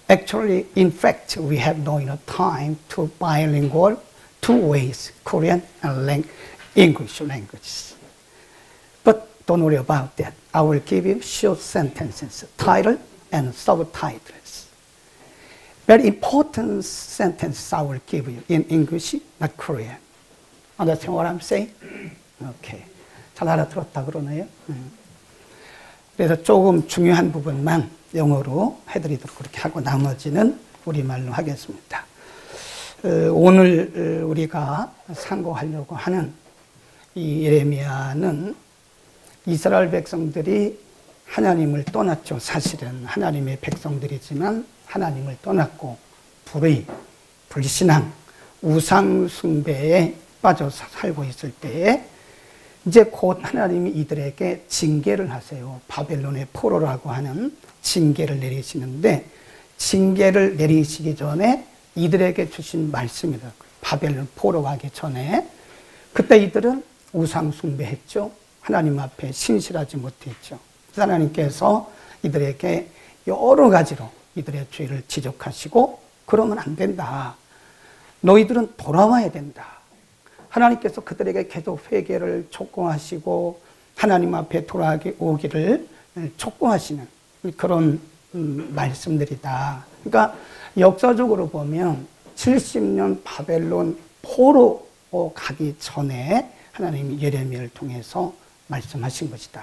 Actually, in fact, we have no enough time to bilingual two ways, Korean and English languages. But don't worry about that. I will give you short sentences, title and subtitles. Very important sentences I will give you in English, not Korean. Understand what I'm saying? Okay. 잘 알아들었다 그러네요. 그래서 조금 중요한 부분만 영어로 해드리도록 그렇게 하고 나머지는 우리말로 하겠습니다. 오늘 우리가 상고하려고 하는 이 예레미야는 이스라엘 백성들이 하나님을 떠났죠. 사실은 하나님의 백성들이지만 하나님을 떠났고 불신앙, 우상 숭배에 빠져서 살고 있을 때에 이제 곧 하나님이 이들에게 징계를 하세요. 바벨론의 포로라고 하는 징계를 내리시는데 징계를 내리시기 전에 이들에게 주신 말씀이다. 바벨론 포로 가기 전에 그때 이들은 우상 숭배했죠. 하나님 앞에 신실하지 못했죠. 하나님께서 이들에게 여러 가지로 이들의 죄를 지적하시고 그러면 안 된다. 너희들은 돌아와야 된다. 하나님께서 그들에게 계속 회개를 촉구하시고 하나님 앞에 돌아오기를 촉구하시는 그런 말씀들이다. 그러니까 역사적으로 보면 70년 바벨론 포로 가기 전에 하나님이 예레미야를 통해서 말씀하신 것이다.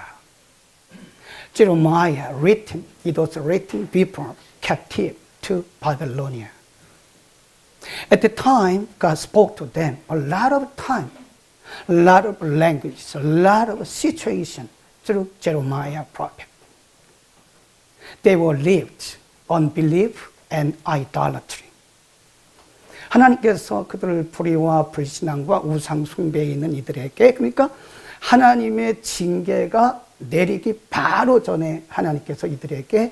Jeremiah written, it was written before captive to Babylonia. At the time, God spoke to them a lot of time, a lot of language, a lot of situation through Jeremiah prophet. They were lived unbelief and idolatry. 하나님께서 그들을 불의와 불신앙과 우상 숭배에 있는 이들에게 그러니까 하나님의 징계가 내리기 바로 전에 하나님께서 이들에게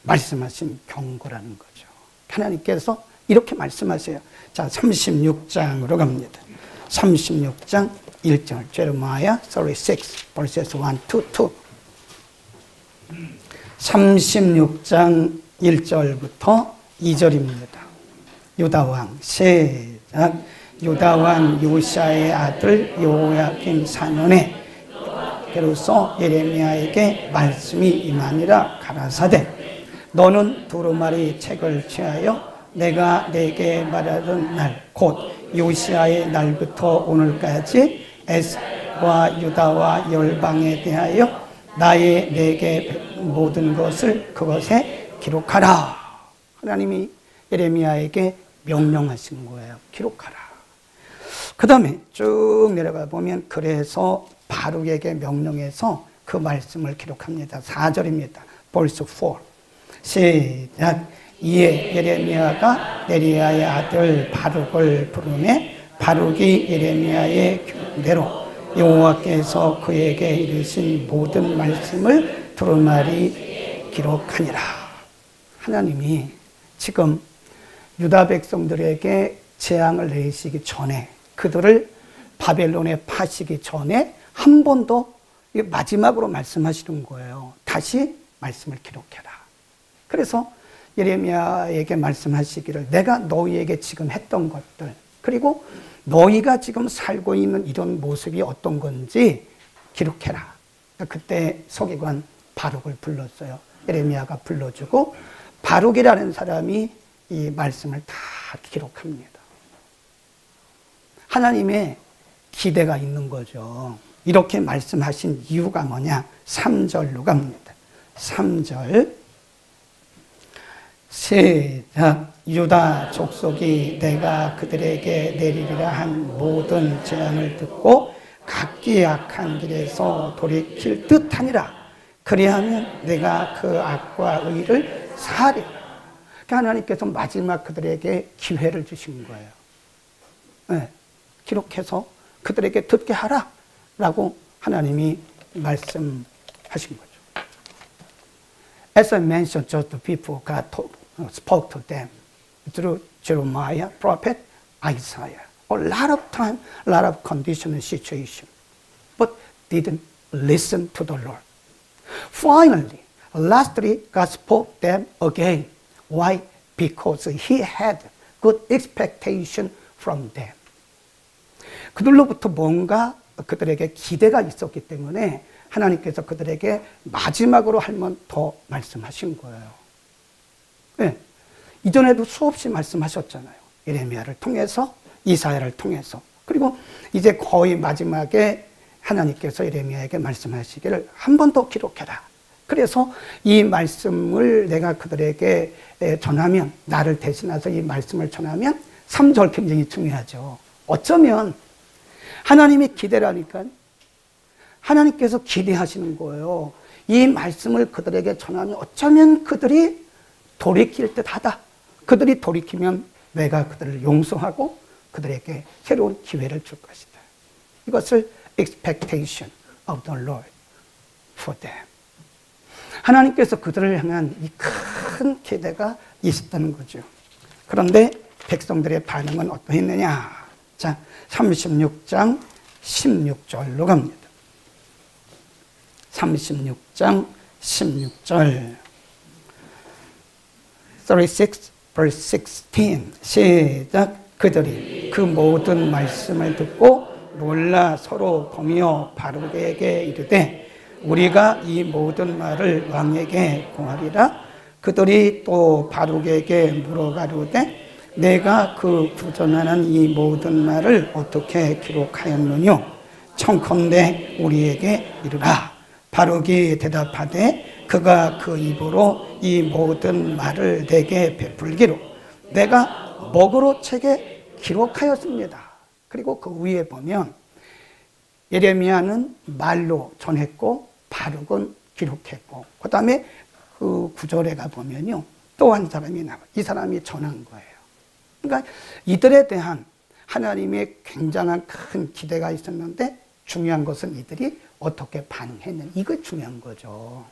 말씀하신 경고라는 거죠. 하나님께서 이렇게 말씀하세요. 자, 36장으로 갑니다. 36장 1절. Jeremiah 36 verses 1 to 2. 36장 1절부터 2절입니다. 유다왕 시작. 유다왕 요시야의 아들 요야김 4년에 여호와께로서 예레미야에게 말씀이 임하니라 가라사대 너는 두루마리 책을 취하여 내가 내게 말하던 날 곧 요시야의 날부터 오늘까지 에스라엘과 유다와 열방에 대하여 나의 내게 모든 것을 그것에 기록하라. 하나님이 예레미야에게 명령하신 거예요. 기록하라. 그 다음에 쭉 내려가 보면 그래서 바룩에게 명령해서 그 말씀을 기록합니다. 4절입니다. verse 4. 시작. 이에 예레미야가 네리야의 아들 바룩을 부르매 바룩이 예레미야의 교훈대로 여호와께서 그에게 이르신 모든 말씀을 두루마리 기록하니라. 하나님이 지금 유다 백성들에게 재앙을 내리시기 전에 그들을 바벨론에 파시기 전에 한 번 더 마지막으로 말씀하시는 거예요. 다시 말씀을 기록해라. 그래서 예레미야에게 말씀하시기를 내가 너희에게 지금 했던 것들 그리고 너희가 지금 살고 있는 이런 모습이 어떤 건지 기록해라. 그때 서기관 바룩을 불렀어요. 예레미야가 불러주고 바룩이라는 사람이 이 말씀을 다 기록합니다. 하나님의 기대가 있는 거죠. 이렇게 말씀하신 이유가 뭐냐? 3절로 갑니다. 3절 시작. 유다 족속이 내가 그들에게 내리리라 한 모든 재앙을 듣고 각기 악한 길에서 돌이킬 듯하니라. 그리하면 내가 그 악과 의를 사하리라. 그러니까 하나님께서 마지막 그들에게 기회를 주신 거예요. 네, 기록해서 그들에게 듣게 하라 라고 하나님이 말씀하신 거죠. As I mentioned just before, God spoke to them through Jeremiah, prophet, Isaiah. A lot of time, a lot of condition and situation, but didn't listen to the Lord. Finally, lastly, God spoke them again. Why? because he had good expectation from them. 그들로부터 뭔가 그들에게 기대가 있었기 때문에 하나님께서 그들에게 마지막으로 할 더 말씀하신 거예요. 네. 이전에도 수없이 말씀하셨잖아요. 예레미야를 통해서, 이사야를 통해서. 그리고 이제 거의 마지막에 하나님께서 예레미야에게 말씀하시기를 한 번 더 기록해라. 그래서 이 말씀을 내가 그들에게 전하면, 나를 대신해서 이 말씀을 전하면 3절 굉장히 중요하죠. 어쩌면 하나님이 기대라니까 하나님께서 기대하시는 거예요. 이 말씀을 그들에게 전하면 어쩌면 그들이 돌이킬 듯하다. 그들이 돌이키면 내가 그들을 용서하고 그들에게 새로운 기회를 줄 것이다. 이것을 expectation of the Lord for them. 하나님께서 그들을 향한 이 큰 기대가 있었다는 거죠. 그런데 백성들의 반응은 어떠했느냐? 자, 36장 16절로 갑니다. 36장 16절. 36 verse 16 시작. 그들이 그 모든 말씀을 듣고 놀라 서로 범이여 바룩에게 이르되 우리가 이 모든 말을 왕에게 고하리라. 그들이 또 바룩에게 물어가로되 내가 그 구전하는 이 모든 말을 어떻게 기록하였느뇨? 청컨대 우리에게 이르라. 바룩이 대답하되 그가 그 입으로 이 모든 말을 내게 베풀기로 내가 먹으로 책에 기록하였습니다. 그리고 그 위에 보면 예레미야는 말로 전했고 바룩은 기록했고, 그 다음에 그 구절에 가보면요, 또 한 사람이 나와요. 이 사람이 전한 거예요. 그러니까 이들에 대한 하나님의 굉장한 큰 기대가 있었는데 중요한 것은 이들이 어떻게 반응했느냐, 이거 중요한 거죠.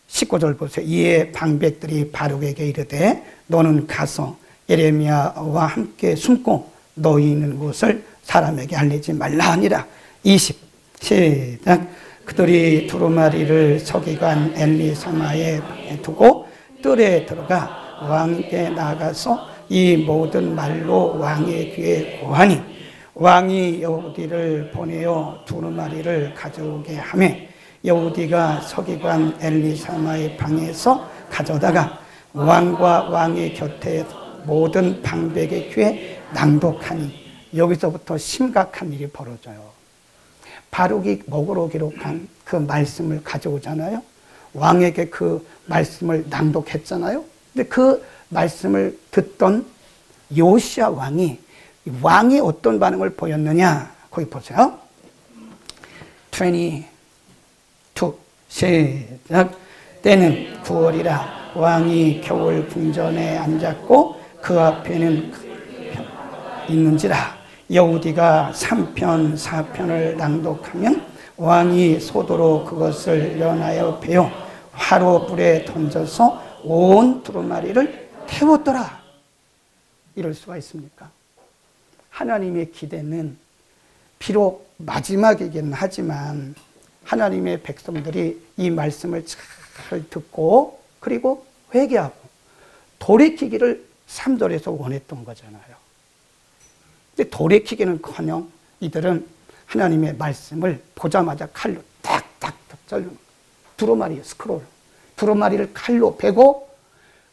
19절 보세요. 이에 방백들이 바룩에게 이르되 너는 가서 예레미야와 함께 숨고 너희 있는 곳을 사람에게 알리지 말라 하니라. 20 시작. 그들이 두루마리를 서기관 엘리사마에 두고 뜰에 들어가 왕께 나가서 이 모든 말로 왕의 귀에 고하니 왕이 여우디를 보내어 두루마리를 가져오게 하며 여우디가 서기관 엘리사마의 방에서 가져다가 왕과 왕의 곁에 모든 방백의 귀에 낭독하니 여기서부터 심각한 일이 벌어져요. 바룩이 먹으로 기록한 그 말씀을 가져오잖아요. 왕에게 그 말씀을 낭독했잖아요. 근데 그 말씀을 듣던 요시야 왕이 어떤 반응을 보였느냐? 거기 보세요. 22 시작. 때는 9월이라 왕이 겨울 궁전에 앉았고 그 앞에는 있는지라 여우디가 3편 4편을 낭독하면 왕이 소도로 그것을 연하여 베어 화로불에 던져서 온 두루마리를 태웠더라. 이럴 수가 있습니까? 하나님의 기대는 비록 마지막이긴 하지만 하나님의 백성들이 이 말씀을 잘 듣고 그리고 회개하고 돌이키기를 3절에서 원했던 거잖아요. 근데 돌이키기는커녕 이들은 하나님의 말씀을 보자마자 칼로 딱딱 자르는 거예요. 두루마리 스크롤, 두루마리를 칼로 베고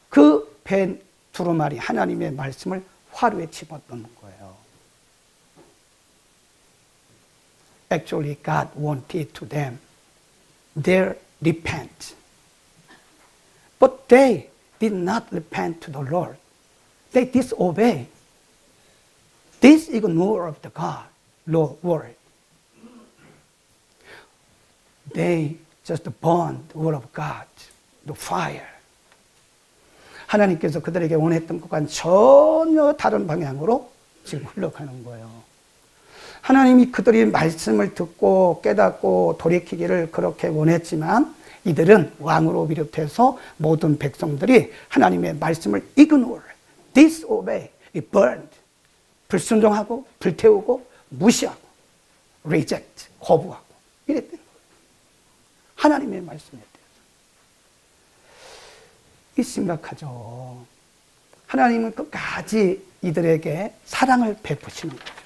그 벤 두루마리 하나님의 말씀을 화로에 집어넣는 거예요. Actually, God wanted to them their repent, but they did not repent to the Lord. They disobey. This ignore of the God, Lord word. They just burned the word of God, the fire. 하나님께서 그들에게 원했던 것과는 전혀 다른 방향으로 지금 흘러가는 거예요. 하나님이 그들이 말씀을 듣고 깨닫고 돌이키기를 그렇게 원했지만 이들은 왕으로 비롯해서 모든 백성들이 하나님의 말씀을 ignore, disobey, burned. 불순종하고 불태우고 무시하고 reject, 거부하고 이랬던 거예요. 하나님의 말씀에 대해서. 이 심각하죠. 하나님은 끝까지 이들에게 사랑을 베푸시는 거예요.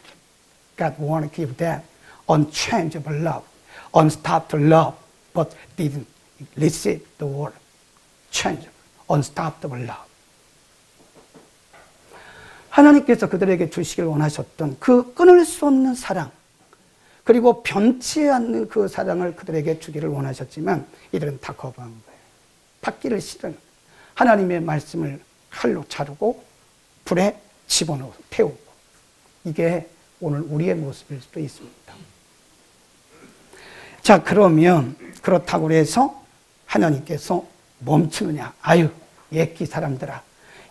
God want to give them unchangeable love, unstopped love, but didn't receive the word changeable, unstoppable love. 하나님께서 그들에게 주시길 원하셨던 그 끊을 수 없는 사랑, 그리고 변치 않는 그 사랑을 그들에게 주기를 원하셨지만 이들은 다 거부한 거예요. 받기를 싫은 하나님의 말씀을 칼로 자르고 불에 집어넣어서 태우고, 이게 오늘 우리의 모습일 수도 있습니다. 자, 그러면 그렇다고 해서 하나님께서 멈추느냐? 아유, 옛기 사람들아,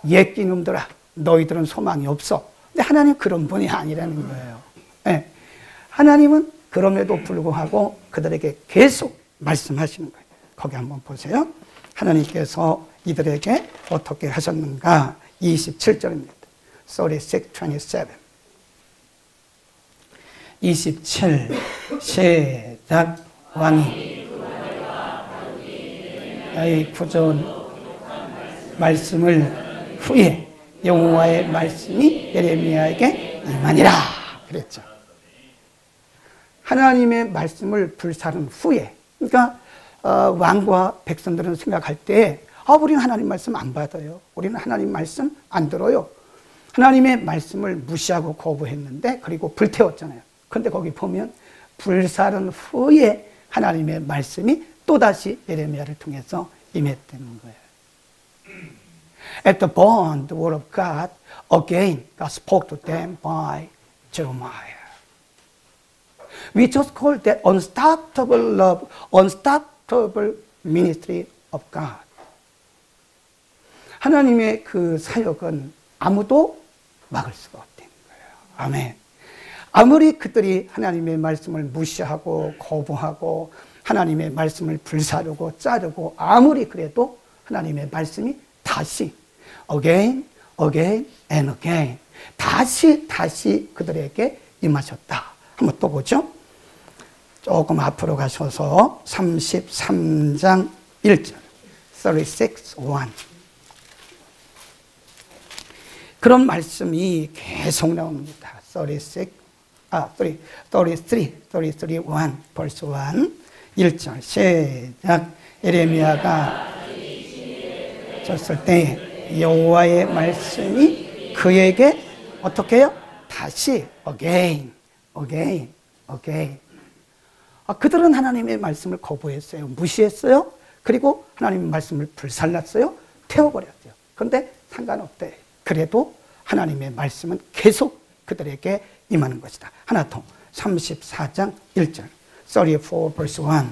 옛기 놈들아, 너희들은 소망이 없어. 근데 하나님 그런 분이 아니라는 거예요. 네. 하나님은 그럼에도 불구하고 그들에게 계속 말씀하시는 거예요. 거기 한번 보세요. 하나님께서 이들에게 어떻게 하셨는가? 27절입니다. 36, 27. 27 시작. 왕이 나의 구전 말씀을 후에 여호와의 말씀이 예레미야에게 임하니라 그랬죠. 하나님의 말씀을 불사른 후에, 그러니까 왕과 백성들은 생각할 때 우리는 하나님 말씀 안 받아요. 우리는 하나님 말씀 안 들어요. 하나님의 말씀을 무시하고 거부했는데, 그리고 불태웠잖아요. 그런데 거기 보면 불사른 후에 하나님의 말씀이 또다시 예레미야를 통해서 임했다는 거예요. After born the word of God, again God spoke to them by Jeremiah. We just call that unstoppable love, unstoppable ministry of God. 하나님의 그 사역은 아무도 막을 수가 없다는 거예요. 아멘. 아무리 그들이 하나님의 말씀을 무시하고 거부하고 하나님의 말씀을 불사르고 자르고 아무리 그래도 하나님의 말씀이 다시 again, again and again 다시 그들에게 임하셨다. 한번 또 보죠. 조금 앞으로 가셔서 33장 1절 36, 1 그런 말씀이 계속 나옵니다. 33, 1 verse 1 1절 시작. 예레미야가 졌을 때 여호와의 말씀이 그에게 어떻게 해요? 다시 again. 그들은 하나님의 말씀을 거부했어요. 무시했어요. 그리고 하나님의 말씀을 불살랐어요. 태워버렸죠. 그런데 상관없대. 그래도 하나님의 말씀은 계속 그들에게 임하는 것이다. 하나 더. 34장 1절 34 verse 1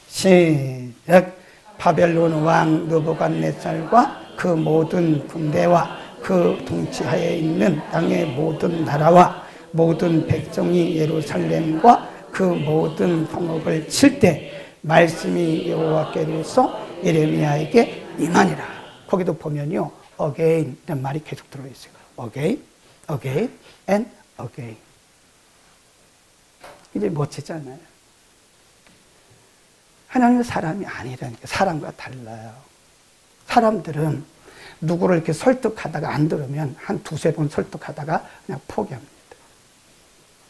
시작. 바벨론 왕 느부갓네살과 그 모든 군대와 그 통치하에 있는 땅의 모든 나라와 모든 백성이 예루살렘과 그 모든 성읍을 칠 때 말씀이 여호와께로서 예레미야에게 임하니라. 거기도 보면요, again 이런 말이 계속 들어있어요. again and again. 이제 멋지잖아요. 하나님은 사람이 아니라니까. 사람과 달라요. 사람들은 누구를 이렇게 설득하다가 안 들으면 한 두세 번 설득하다가 그냥 포기합니다.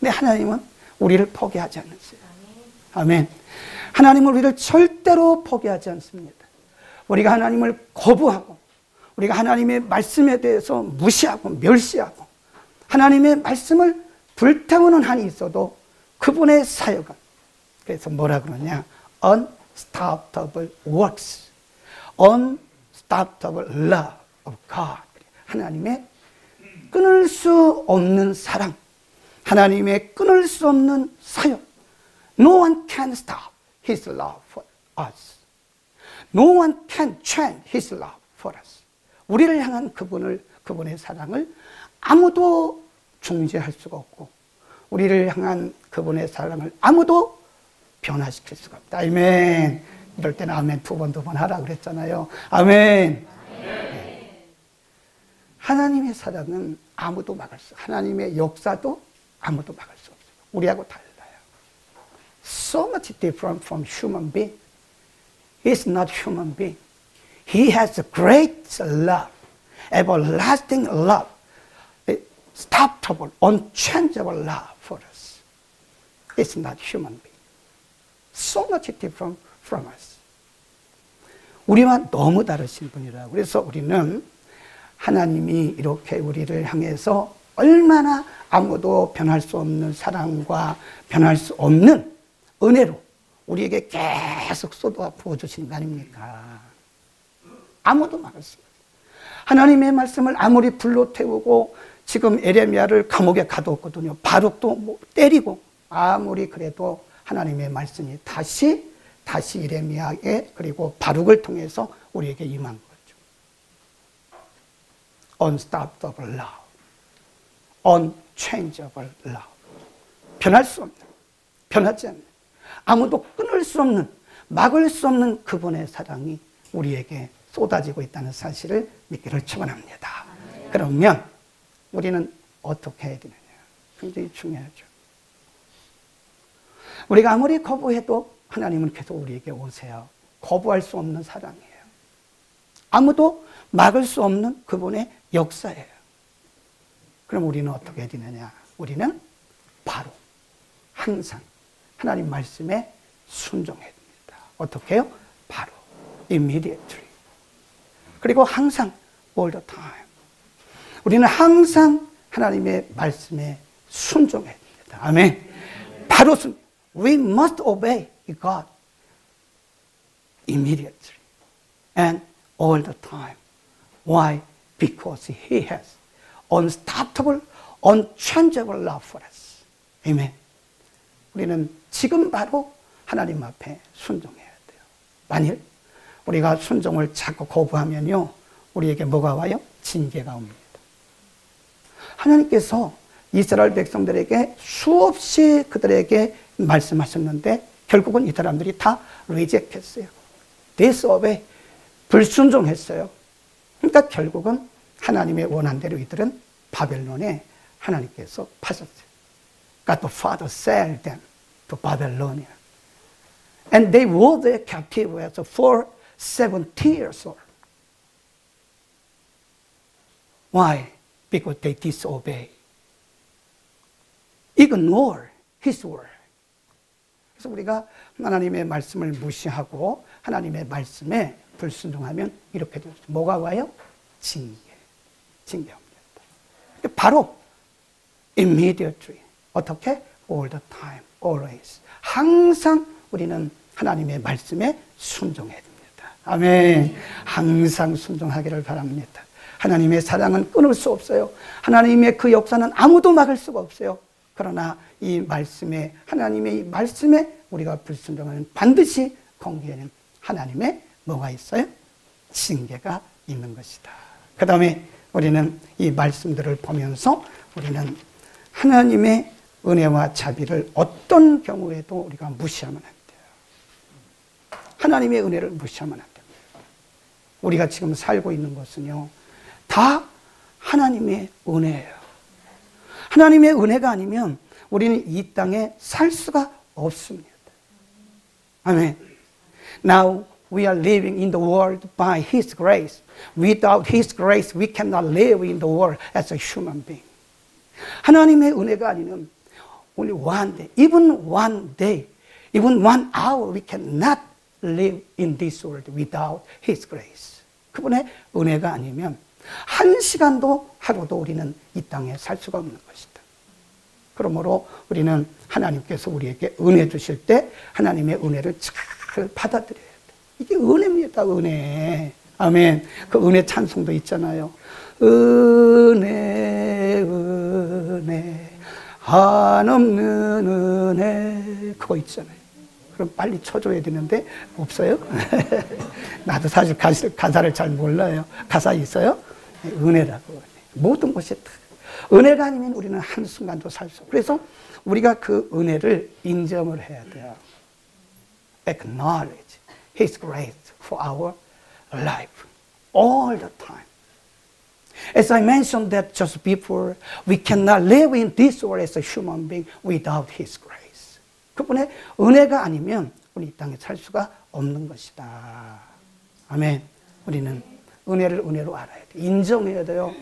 근데 하나님은 우리를 포기하지 않으세요. 아멘. 하나님은 우리를 절대로 포기하지 않습니다. 우리가 하나님을 거부하고 우리가 하나님의 말씀에 대해서 무시하고 멸시하고 하나님의 말씀을 불태우는 한이 있어도 그분의 사역은, 그래서 뭐라 그러냐, unstoppable works, unstoppable love of God. 하나님의 끊을 수 없는 사랑, 하나님의 끊을 수 없는 사역. No one can stop His love for us. No one can change His love for us. 우리를 향한 그분의 사랑을 아무도 중지할 수가 없고, 우리를 향한 그분의 사랑을 아무도 변화시킬 수가 없다. 아멘. 이럴 때는 아멘 두 번 하라 그랬잖아요. 아멘. 네. 하나님의 사랑은 아무도 막을 수 없어요. 하나님의 역사도 아무도 막을 수 없어요. 우리하고 달라요. So much different from human being. He's not human being. He has great love, everlasting love, unstoppable, unchangeable love for us. It's not human being. So much different from us. 우리와 너무 다르신 분이라. 그래서 우리는 하나님이 이렇게 우리를 향해서 얼마나 아무도 변할 수 없는 사랑과 변할 수 없는 은혜로 우리에게 계속 쏟아 부어주시는 거 아닙니까? 아무도 막을 수 없어요. 하나님의 말씀을 아무리 불로 태우고 지금 에레미야를 감옥에 가두었거든요. 바룩도 뭐 때리고 아무리 그래도 하나님의 말씀이 다시 에레미야에 그리고 바룩을 통해서 우리에게 임한 거죠. Unstoppable love, unchangeable love. 변할 수 없는, 변하지 않는, 아무도 끊을 수 없는, 막을 수 없는 그분의 사랑이 우리에게 쏟아지고 있다는 사실을 믿기를 축원합니다. 그러면 우리는 어떻게 해야 되느냐? 굉장히 중요하죠. 우리가 아무리 거부해도 하나님은 계속 우리에게 오세요. 거부할 수 없는 사랑이에요. 아무도 막을 수 없는 그분의 역사예요. 그럼 우리는 어떻게 해야 되느냐? 우리는 바로 항상 하나님 말씀에 순종해야 됩니다. 어떻게 해요? 바로 immediately. 그리고 항상 all the time. 우리는 항상 하나님의 말씀에 순종해야 됩니다. 아멘. 바로 순종. We must obey God immediately and all the time. Why? Because He has unstoppable, unchangeable love for us. 아멘. 우리는 지금 바로 하나님 앞에 순종해야 돼요. 만일 우리가 순종을 자꾸 거부하면요, 우리에게 뭐가 와요? 징계가 옵니다. 하나님께서 이스라엘 백성들에게 수없이 그들에게 말씀하셨는데 결국은 이 사람들이 다 리젝했어요. 디스오베이, 불순종했어요. 그러니까 결국은 하나님의 원한대로 이들은 바벨론에 하나님께서 파셨어요. God the Father sent them to Babylonia. And they were there captive for 70 years old. Why? Because they disobey. Ignore His word. 그래서 우리가 하나님의 말씀을 무시하고 하나님의 말씀에 불순종하면 이렇게 되죠. 뭐가 와요? 징계입니다. 바로 immediately. 어떻게? All the time, always. 항상 우리는 하나님의 말씀에 순종해야 됩니다. 아멘. 항상 순종하기를 바랍니다. 하나님의 사랑은 끊을 수 없어요. 하나님의 그 역사는 아무도 막을 수가 없어요. 그러나 이 말씀에, 하나님의 이 말씀에 우리가 불순종하면 반드시 거기에는 하나님의 뭐가 있어요? 징계가 있는 것이다. 그 다음에 우리는 이 말씀들을 보면서 우리는 하나님의 은혜와 자비를 어떤 경우에도 우리가 무시하면 안 돼요. 하나님의 은혜를 무시하면 안 됩니다. 우리가 지금 살고 있는 것은요, 다 하나님의 은혜예요. 하나님의 은혜가 아니면 우리는 이 땅에 살 수가 없습니다. 아멘. Now we are living in the world by His grace. Without His grace, we cannot live in the world as a human being. 하나님의 은혜가 아니면 only one day, even 1 hour, we cannot live in this world without His grace. 그분의 은혜가 아니면 1시간도 하루도 우리는 이 땅에 살 수가 없는 것이다. 그러므로 우리는 하나님께서 우리에게 은혜 주실 때 하나님의 은혜를 잘 받아들여야 돼. 이게 은혜입니다. 은혜. 아멘. 그 은혜 찬송도 있잖아요. 은혜 한없는 은혜, 그거 있잖아요. 그럼 빨리 쳐줘야 되는데 없어요? 나도 사실 가사를 잘 몰라요. 가사 있어요? 은혜라고. 모든 것이 은혜가 아니면 우리는 한순간도 살 수 없어요. 그래서 우리가 그 은혜를 인정을 해야 돼요. Acknowledge His grace for our life all the time. As I mentioned that just before, we cannot live in this world as a human being without His grace. 그분의 은혜가 아니면 우리 이 땅에 살 수가 없는 것이다. 아멘. 우리는 은혜를 은혜로 알아야 돼. 인정해야 돼요.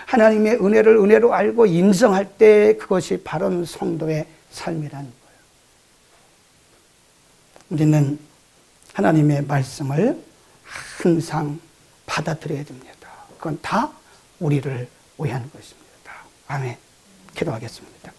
하나님의 은혜를 은혜로 알고 인정할 때 그것이 바른 성도의 삶이라는 거예요. 우리는 하나님의 말씀을 항상 받아들여야 됩니다. 그건 다 우리를 위한 것입니다. 아멘. 기도하겠습니다.